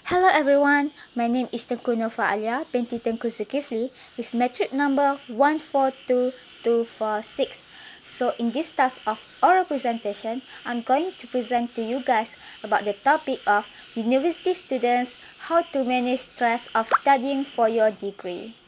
Hello everyone, my name is Tengku Nova Alia binti Tengku Zulkifli with metric number 142246. So in this task of oral presentation, I'm going to present to you guys about the topic of university students, how to manage stress of studying for your degree.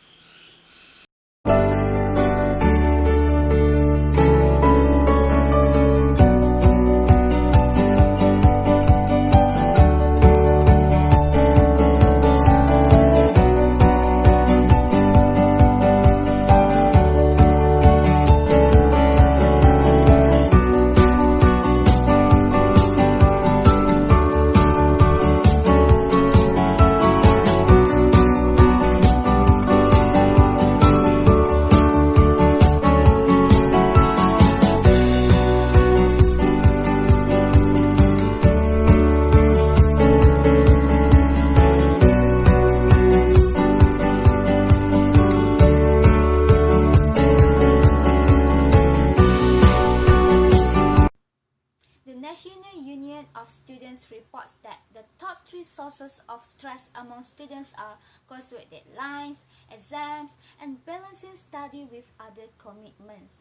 The National Union of Students reports that the top three sources of stress among students are coursework deadlines, exams, and balancing study with other commitments.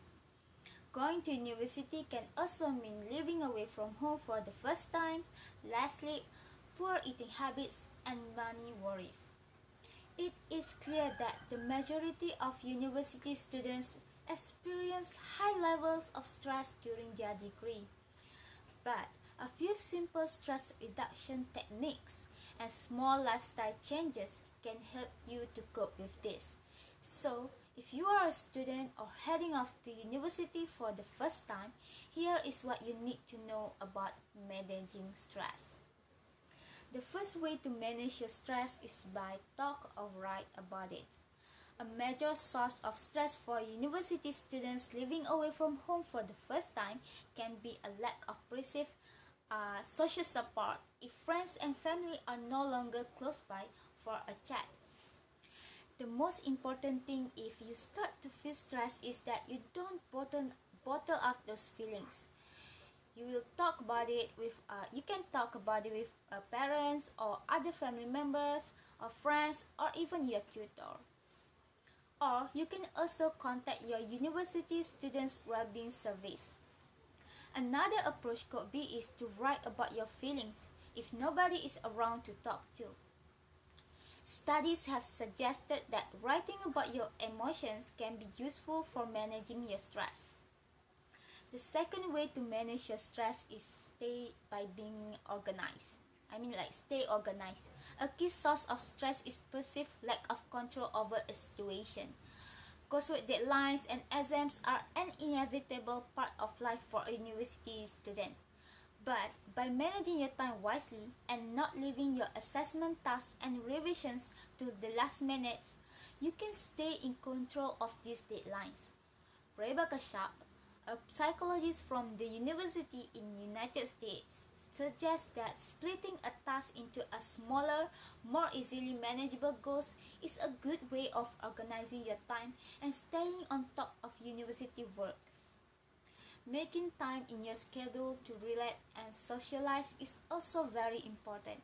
Going to university can also mean living away from home for the first time, less sleep, poor eating habits, and money worries. It is clear that the majority of university students experience high levels of stress during their degree. But a few simple stress reduction techniques and small lifestyle changes can help you to cope with this. So, if you are a student or heading off to university for the first time, here is what you need to know about managing stress. The first way to manage your stress is by talk or write about it. A major source of stress for university students living away from home for the first time can be a lack of perceived social support if friends and family are no longer close by for a chat. The most important thing if you start to feel stressed is that you don't bottle up those feelings. You will talk about it with you can talk about it with parents or other family members or friends or even your tutor. Or you can also contact your university students well-being service. Another approach could be is to write about your feelings if nobody is around to talk to. Studies have suggested that writing about your emotions can be useful for managing your stress. The second way to manage your stress is by being organized. Stay organized. A key source of stress is perceived lack of control over a situation. Coursework deadlines and exams are an inevitable part of life for a university student. But by managing your time wisely and not leaving your assessment tasks and revisions to the last minutes, you can stay in control of these deadlines. Rebecca Sharp, a psychologist from the university in United States, suggests that splitting a task into a smaller, more easily manageable goals is a good way of organizing your time and staying on top of university work. Making time in your schedule to relax and socialize is also very important.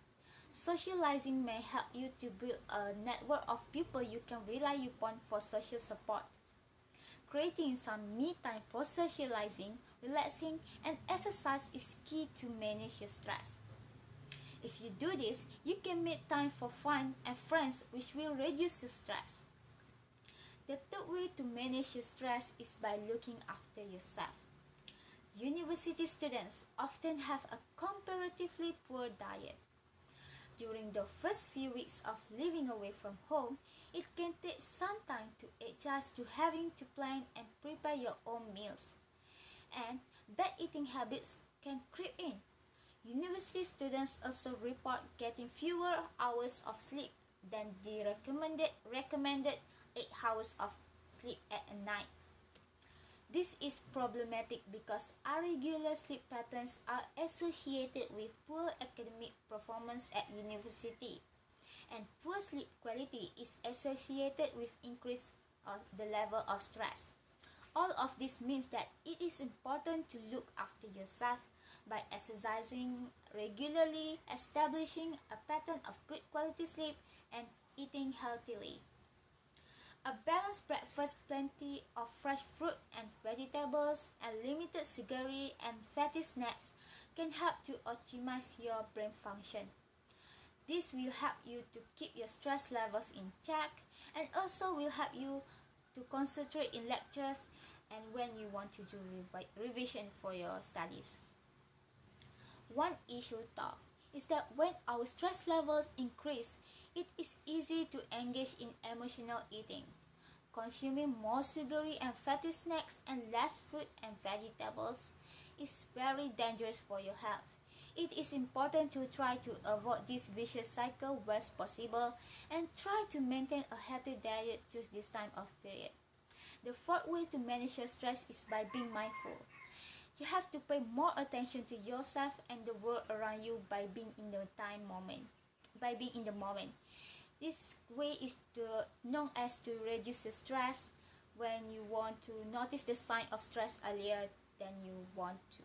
Socializing may help you to build a network of people you can rely upon for social support. Creating some me time for socializing, relaxing, and exercise is key to manage your stress. If you do this, you can make time for fun and friends, which will reduce your stress. The third way to manage your stress is by looking after yourself. University students often have a comparatively poor diet. During the first few weeks of living away from home, it can take some time to adjust to having to plan and prepare your own meals. And bad eating habits can creep in. University students also report getting fewer hours of sleep than the recommended 8 hours of sleep at a night. This is problematic because irregular sleep patterns are associated with poor academic performance at university, and poor sleep quality is associated with increase of the level of stress. All of this means that it is important to look after yourself by exercising regularly, establishing a pattern of good quality sleep, and eating healthily. A balanced breakfast, plenty of fresh fruit and vegetables, and limited sugary and fatty snacks can help to optimize your brain function. This will help you to keep your stress levels in check and also will help you to concentrate in lectures and when you want to do revision for your studies. One issue though is that when our stress levels increase, it is easy to engage in emotional eating. Consuming more sugary and fatty snacks and less fruit and vegetables is very dangerous for your health. It is important to try to avoid this vicious cycle where possible and try to maintain a healthy diet during this time of period. The fourth way to manage your stress is by being mindful. You have to pay more attention to yourself and the world around you by being in the moment. This way is known as to reduce the stress when you want to notice the sign of stress earlier than you want to.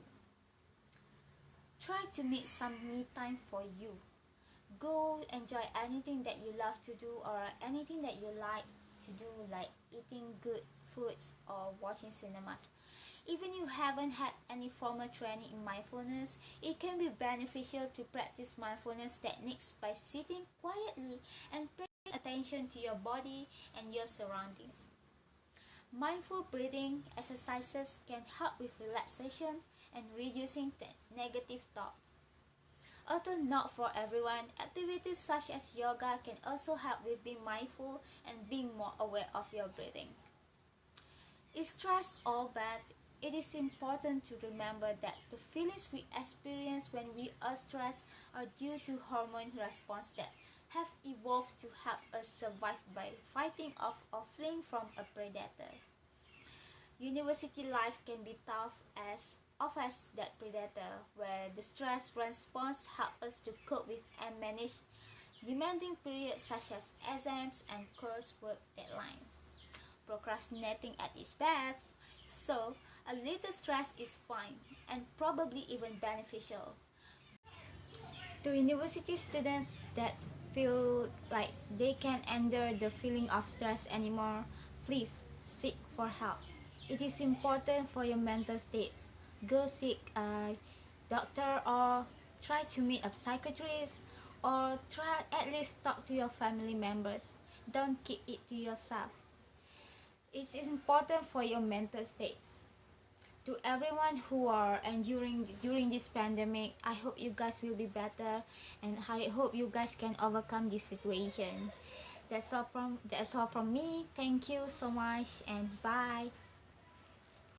Try to make some me time for you. Go enjoy anything that you love to do or anything that you like to do, like eating good foods or watching cinemas. Even if you haven't had any formal training in mindfulness, it can be beneficial to practice mindfulness techniques by sitting quietly and paying attention to your body and your surroundings. Mindful breathing exercises can help with relaxation and reducing negative thoughts. Although not for everyone, activities such as yoga can also help with being mindful and being more aware of your breathing. Is stress all bad? It is important to remember that the feelings we experience when we are stressed are due to hormone response that have evolved to help us survive by fighting off or fleeing from a predator. University life can be tough as that predator, where the stress response helps us to cope with and manage demanding periods such as exams and coursework deadline. Procrastinating at its best, so a little stress is fine and probably even beneficial. To university students that feel like they can't endure the feeling of stress anymore, please seek for help. It is important for your mental state. Go seek a doctor or try to meet a psychiatrist or try at least talk to your family members. Don't keep it to yourself. It is important for your mental states. To everyone who are enduring during this pandemic, I hope you guys will be better and I hope you guys can overcome this situation. That's all from me. Thank you so much and bye.